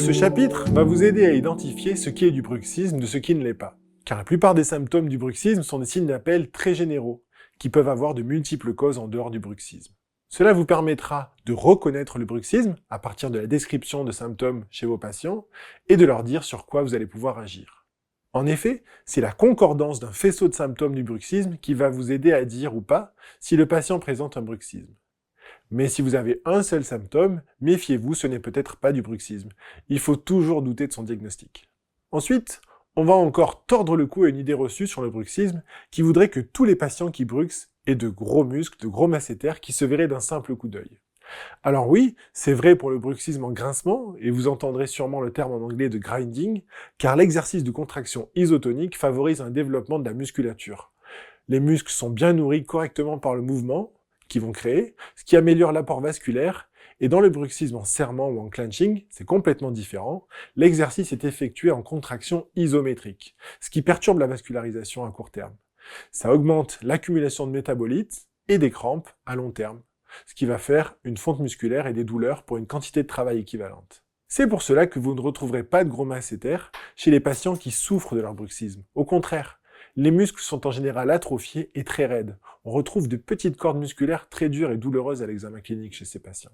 Ce chapitre va vous aider à identifier ce qui est du bruxisme de ce qui ne l'est pas. Car la plupart des symptômes du bruxisme sont des signes d'appel très généraux, qui peuvent avoir de multiples causes en dehors du bruxisme. Cela vous permettra de reconnaître le bruxisme à partir de la description de symptômes chez vos patients et de leur dire sur quoi vous allez pouvoir agir. En effet, c'est la concordance d'un faisceau de symptômes du bruxisme qui va vous aider à dire ou pas si le patient présente un bruxisme. Mais si vous avez un seul symptôme, méfiez-vous, ce n'est peut-être pas du bruxisme. Il faut toujours douter de son diagnostic. Ensuite, on va encore tordre le cou à une idée reçue sur le bruxisme qui voudrait que tous les patients qui bruxent aient de gros muscles, de gros masséters qui se verraient d'un simple coup d'œil. Alors oui, c'est vrai pour le bruxisme en grincement, et vous entendrez sûrement le terme en anglais de grinding, car l'exercice de contraction isotonique favorise un développement de la musculature. Les muscles sont bien nourris correctement par le mouvement qu'ils vont créer, ce qui améliore l'apport vasculaire, et dans le bruxisme en serrement ou en clenching, c'est complètement différent, l'exercice est effectué en contraction isométrique, ce qui perturbe la vascularisation à court terme. Ça augmente l'accumulation de métabolites et des crampes à long terme, ce qui va faire une fonte musculaire et des douleurs pour une quantité de travail équivalente. C'est pour cela que vous ne retrouverez pas de gros masséters chez les patients qui souffrent de leur bruxisme. Au contraire, les muscles sont en général atrophiés et très raides. On retrouve de petites cordes musculaires très dures et douloureuses à l'examen clinique chez ces patients.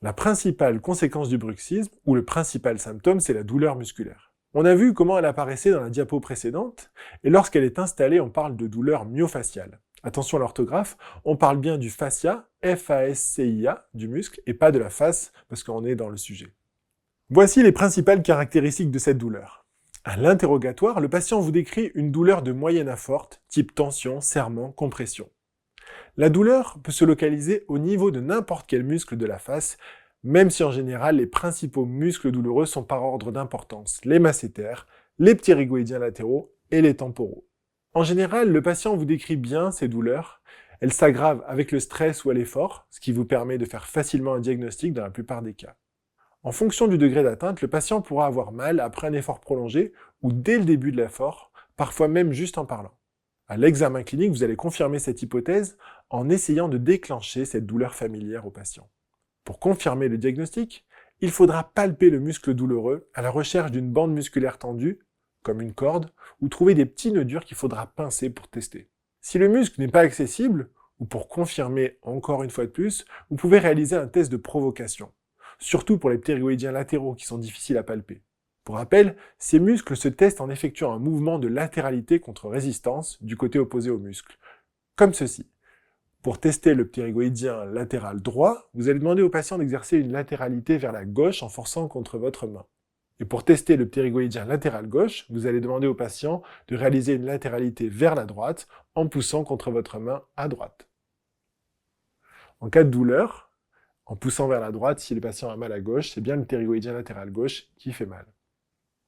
La principale conséquence du bruxisme, ou le principal symptôme, c'est la douleur musculaire. On a vu comment elle apparaissait dans la diapo précédente, et lorsqu'elle est installée, on parle de douleur myofaciale. Attention à l'orthographe, on parle bien du fascia, F-A-S-C-I-A, du muscle, et pas de la face, parce qu'on est dans le sujet. Voici les principales caractéristiques de cette douleur. À l'interrogatoire, le patient vous décrit une douleur de moyenne à forte, type tension, serrement, compression. La douleur peut se localiser au niveau de n'importe quel muscle de la face, même si en général les principaux muscles douloureux sont par ordre d'importance, les masséters, les ptérygoïdiens latéraux et les temporaux. En général, le patient vous décrit bien ces douleurs. Elles s'aggravent avec le stress ou à l'effort, ce qui vous permet de faire facilement un diagnostic dans la plupart des cas. En fonction du degré d'atteinte, le patient pourra avoir mal après un effort prolongé ou dès le début de l'effort, parfois même juste en parlant. À l'examen clinique, vous allez confirmer cette hypothèse en essayant de déclencher cette douleur familière au patient. Pour confirmer le diagnostic, il faudra palper le muscle douloureux à la recherche d'une bande musculaire tendue, comme une corde, ou trouver des petits nœuds durs qu'il faudra pincer pour tester. Si le muscle n'est pas accessible, ou pour confirmer encore une fois de plus, vous pouvez réaliser un test de provocation, surtout pour les ptérygoïdiens latéraux qui sont difficiles à palper. Pour rappel, ces muscles se testent en effectuant un mouvement de latéralité contre résistance du côté opposé au muscle, comme ceci. Pour tester le ptérygoïdien latéral droit, vous allez demander au patient d'exercer une latéralité vers la gauche en forçant contre votre main. Et pour tester le ptérygoïdien latéral gauche, vous allez demander au patient de réaliser une latéralité vers la droite en poussant contre votre main à droite. En cas de douleur, en poussant vers la droite, si le patient a mal à gauche, c'est bien le ptérygoïdien latéral gauche qui fait mal.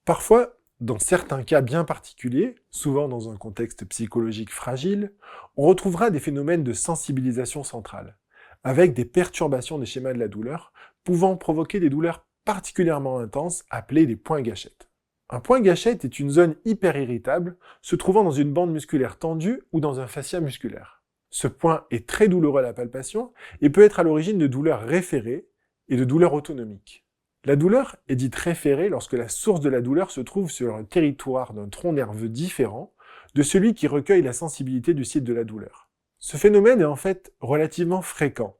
Parfois, dans certains cas bien particuliers, souvent dans un contexte psychologique fragile, on retrouvera des phénomènes de sensibilisation centrale, avec des perturbations des schémas de la douleur, pouvant provoquer des douleurs particulièrement intenses appelées des points gâchettes. Un point gâchette est une zone hyper irritable, se trouvant dans une bande musculaire tendue ou dans un fascia musculaire. Ce point est très douloureux à la palpation et peut être à l'origine de douleurs référées et de douleurs autonomiques. La douleur est dite référée lorsque la source de la douleur se trouve sur un territoire d'un tronc nerveux différent de celui qui recueille la sensibilité du site de la douleur. Ce phénomène est en fait relativement fréquent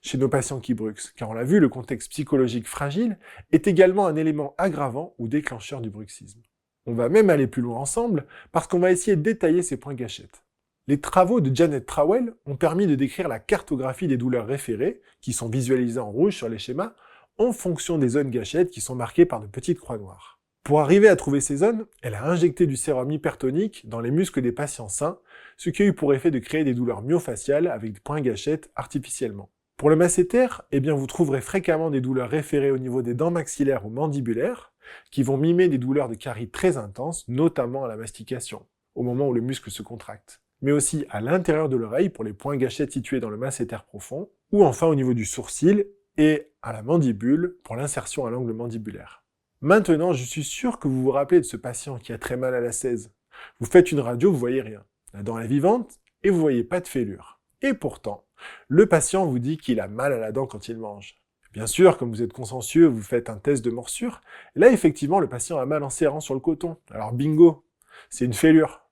chez nos patients qui bruxent, car on l'a vu, le contexte psychologique fragile est également un élément aggravant ou déclencheur du bruxisme. On va même aller plus loin ensemble parce qu'on va essayer de détailler ces points gâchettes. Les travaux de Janet Trawell ont permis de décrire la cartographie des douleurs référées, qui sont visualisées en rouge sur les schémas, en fonction des zones gâchettes qui sont marquées par de petites croix noires. Pour arriver à trouver ces zones, elle a injecté du sérum hypertonique dans les muscles des patients sains, ce qui a eu pour effet de créer des douleurs myofaciales avec des points gâchettes artificiellement. Pour le masséter, vous trouverez fréquemment des douleurs référées au niveau des dents maxillaires ou mandibulaires, qui vont mimer des douleurs de caries très intenses, notamment à la mastication, au moment où le muscle se contracte, mais aussi à l'intérieur de l'oreille pour les points gâchettes situés dans le masséter profond, ou enfin au niveau du sourcil et à la mandibule pour l'insertion à l'angle mandibulaire. Maintenant, je suis sûr que vous vous rappelez de ce patient qui a très mal à la 16. Vous faites une radio, vous voyez rien. La dent est vivante et vous voyez pas de fêlure. Et pourtant, le patient vous dit qu'il a mal à la dent quand il mange. Bien sûr, comme vous êtes consciencieux, vous faites un test de morsure. Et là, effectivement, le patient a mal en serrant sur le coton. Alors bingo, c'est une fêlure.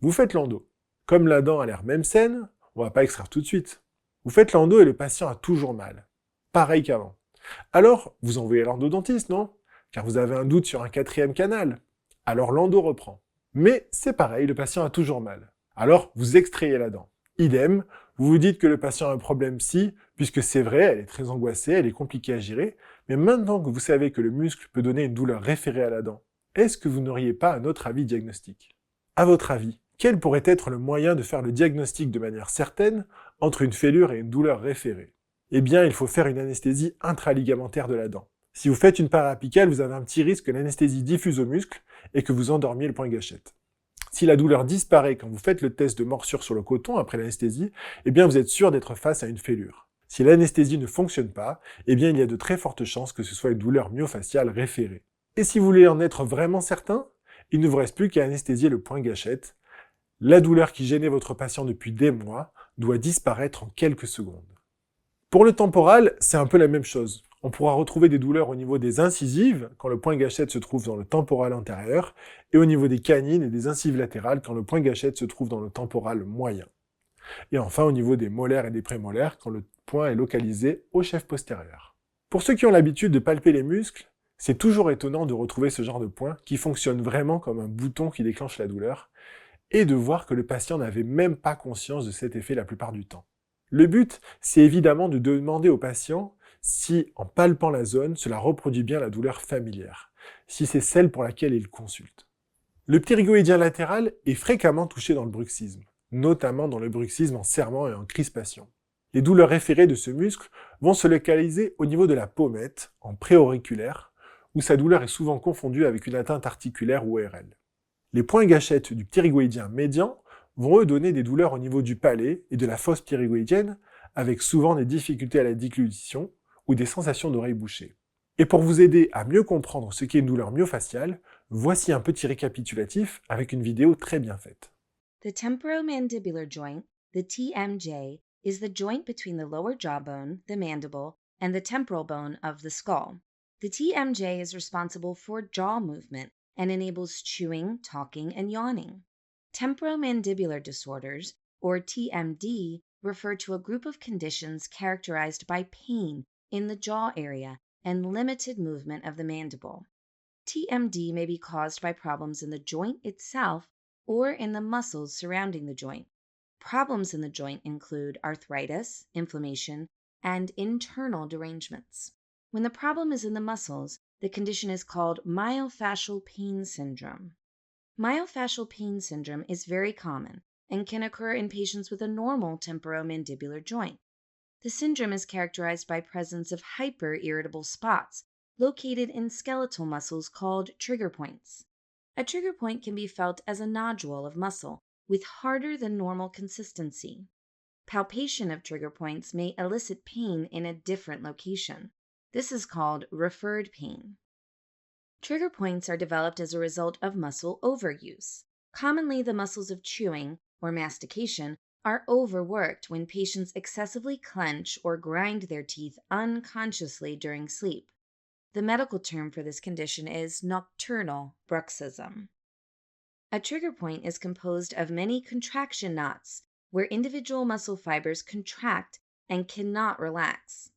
Vous faites l'endo. Comme la dent a l'air même saine, on va pas extraire tout de suite. Vous faites l'endo et le patient a toujours mal. Pareil qu'avant. Alors, vous envoyez l'endodontiste, non? Car vous avez un doute sur un quatrième canal. Alors l'endo reprend. Mais c'est pareil, le patient a toujours mal. Alors, vous extrayez la dent. Idem, vous vous dites que le patient a un problème psy, puisque c'est vrai, elle est très angoissée, elle est compliquée à gérer, mais maintenant que vous savez que le muscle peut donner une douleur référée à la dent, est-ce que vous n'auriez pas un autre avis diagnostique? À votre avis, quel pourrait être le moyen de faire le diagnostic de manière certaine entre une fêlure et une douleur référée? Eh bien, il faut faire une anesthésie intraligamentaire de la dent. Si vous faites une parapicale, vous avez un petit risque que l'anesthésie diffuse au muscle et que vous endormiez le point gâchette. Si la douleur disparaît quand vous faites le test de morsure sur le coton après l'anesthésie, eh bien vous êtes sûr d'être face à une fêlure. Si l'anesthésie ne fonctionne pas, eh bien il y a de très fortes chances que ce soit une douleur myofaciale référée. Et si vous voulez en être vraiment certain, il ne vous reste plus qu'à anesthésier le point gâchette. La douleur qui gênait votre patient depuis des mois doit disparaître en quelques secondes. Pour le temporal, c'est un peu la même chose. On pourra retrouver des douleurs au niveau des incisives, quand le point gâchette se trouve dans le temporal antérieur, et au niveau des canines et des incisives latérales, quand le point gâchette se trouve dans le temporal moyen. Et enfin au niveau des molaires et des prémolaires, quand le point est localisé au chef postérieur. Pour ceux qui ont l'habitude de palper les muscles, c'est toujours étonnant de retrouver ce genre de point qui fonctionne vraiment comme un bouton qui déclenche la douleur, et de voir que le patient n'avait même pas conscience de cet effet la plupart du temps. Le but, c'est évidemment de demander au patient si, en palpant la zone, cela reproduit bien la douleur familière, si c'est celle pour laquelle il consulte. Le ptérygoïdien latéral est fréquemment touché dans le bruxisme, notamment dans le bruxisme en serrement et en crispation. Les douleurs référées de ce muscle vont se localiser au niveau de la pommette, en préauriculaire, où sa douleur est souvent confondue avec une atteinte articulaire ou ORL. Les points gâchettes du ptérygoïdien médian vont eux donner des douleurs au niveau du palais et de la fosse ptérygoïdienne, avec souvent des difficultés à la déglutition ou des sensations d'oreilles bouchées. Et pour vous aider à mieux comprendre ce qu'est une douleur myofaciale, voici un petit récapitulatif avec une vidéo très bien faite. The temporomandibular joint, the TMJ, is the joint between the lower jawbone, the mandible, and the temporal bone of the skull. The TMJ is responsible for jaw movement and enables chewing, talking, and yawning. Temporomandibular disorders, or TMD, refer to a group of conditions characterized by pain in the jaw area and limited movement of the mandible. TMD may be caused by problems in the joint itself or in the muscles surrounding the joint. Problems in the joint include arthritis, inflammation, and internal derangements. When the problem is in the muscles, the condition is called myofascial pain syndrome. Myofascial pain syndrome is very common and can occur in patients with a normal temporomandibular joint. The syndrome is characterized by presence of hyper-irritable spots located in skeletal muscles called trigger points. A trigger point can be felt as a nodule of muscle with harder than normal consistency. Palpation of trigger points may elicit pain in a different location. This is called referred pain. Trigger points are developed as a result of muscle overuse. Commonly, the muscles of chewing or mastication are overworked when patients excessively clench or grind their teeth unconsciously during sleep. The medical term for this condition is nocturnal bruxism. A trigger point is composed of many contraction knots where individual muscle fibers contract and cannot relax.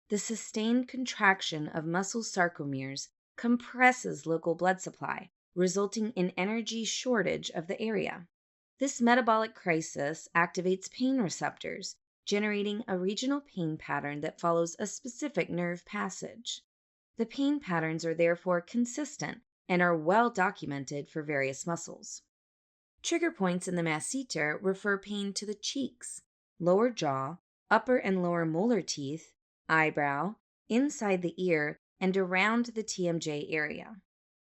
The sustained contraction of muscle sarcomeres compresses local blood supply, resulting in energy shortage of the area. This metabolic crisis activates pain receptors, generating a regional pain pattern that follows a specific nerve passage. The pain patterns are therefore consistent and are well documented for various muscles. Trigger points in the masseter refer pain to the cheeks, lower jaw, upper and lower molar teeth, eyebrow, inside the ear, and around the TMJ area.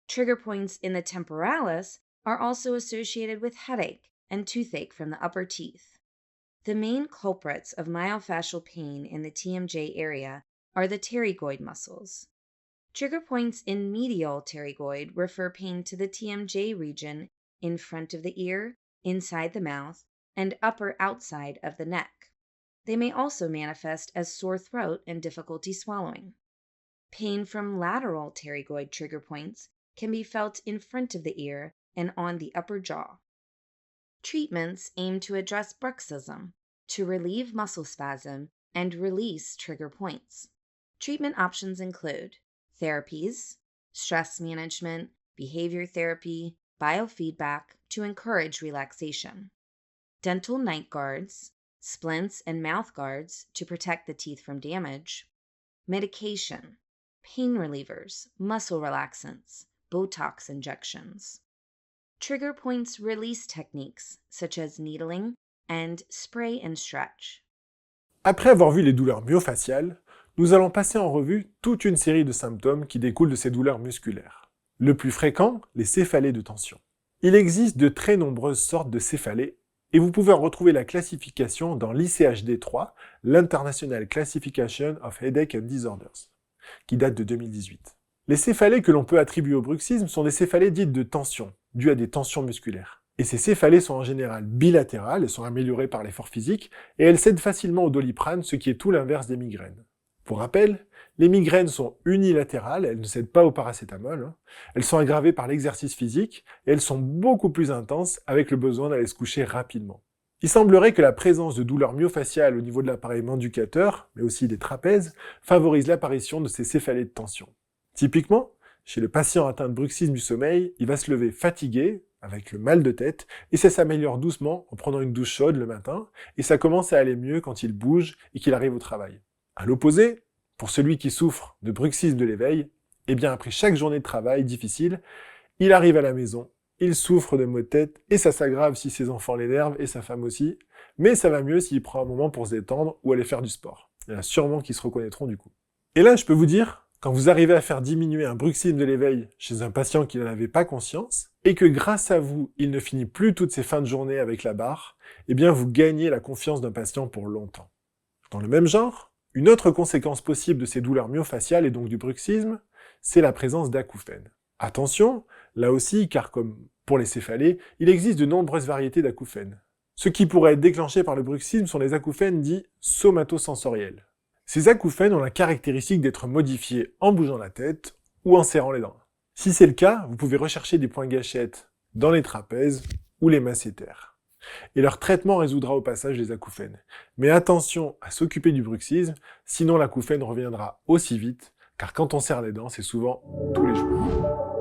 Trigger points in the temporalis are also associated with headache and toothache from the upper teeth. The main culprits of myofascial pain in the TMJ area are the pterygoid muscles. Trigger points in medial pterygoid refer pain to the TMJ region in front of the ear, inside the mouth, and upper outside of the neck. They may also manifest as sore throat and difficulty swallowing. Pain from lateral pterygoid trigger points can be felt in front of the ear and on the upper jaw. Treatments aim to address bruxism, to relieve muscle spasm and release trigger points. Treatment options include therapies, stress management, behavior therapy, biofeedback to encourage relaxation, dental night guards, splints and mouth guards to protect the teeth from damage, medication, pain relievers, muscle relaxants, Botox injections. Trigger points release techniques such as needling and spray and stretch. Après avoir vu les douleurs myofaciales, nous allons passer en revue toute une série de symptômes qui découlent de ces douleurs musculaires. Le plus fréquent, les céphalées de tension. Il existe de très nombreuses sortes de céphalées et vous pouvez en retrouver la classification dans l'ICHD-3, l'International Classification of Headache and Disorders, qui date de 2018. Les céphalées que l'on peut attribuer au bruxisme sont des céphalées dites de tension, dues à des tensions musculaires. Et ces céphalées sont en général bilatérales, elles sont améliorées par l'effort physique, et elles cèdent facilement au doliprane, ce qui est tout l'inverse des migraines. Pour rappel, les migraines sont unilatérales, elles ne cèdent pas au paracétamol, elles sont aggravées par l'exercice physique, et elles sont beaucoup plus intenses avec le besoin d'aller se coucher rapidement. Il semblerait que la présence de douleurs myofaciales au niveau de l'appareil manducateur, mais aussi des trapèzes, favorise l'apparition de ces céphalées de tension. Typiquement, chez le patient atteint de bruxisme du sommeil, il va se lever fatigué, avec le mal de tête, et ça s'améliore doucement en prenant une douche chaude le matin, et ça commence à aller mieux quand il bouge et qu'il arrive au travail. À l'opposé, pour celui qui souffre de bruxisme de l'éveil, eh bien après chaque journée de travail difficile, il arrive à la maison, il souffre de maux de tête, et ça s'aggrave si ses enfants l'énervent, et sa femme aussi, mais ça va mieux s'il prend un moment pour se détendre ou aller faire du sport. Il y en a sûrement qui se reconnaîtront du coup. Et là, je peux vous dire, quand vous arrivez à faire diminuer un bruxisme de l'éveil chez un patient qui n'en avait pas conscience, et que grâce à vous, il ne finit plus toutes ses fins de journée avec la barre, eh bien vous gagnez la confiance d'un patient pour longtemps. Dans le même genre, une autre conséquence possible de ces douleurs myofaciales et donc du bruxisme, c'est la présence d'acouphènes. Attention, là aussi, car comme pour les céphalées, il existe de nombreuses variétés d'acouphènes. Ce qui pourrait être déclenché par le bruxisme sont les acouphènes dits somatosensoriels. Ces acouphènes ont la caractéristique d'être modifiés en bougeant la tête ou en serrant les dents. Si c'est le cas, vous pouvez rechercher des points gâchettes dans les trapèzes ou les masséters. Et leur traitement résoudra au passage les acouphènes. Mais attention à s'occuper du bruxisme, sinon l'acouphène reviendra aussi vite, car quand on serre les dents, c'est souvent tous les jours.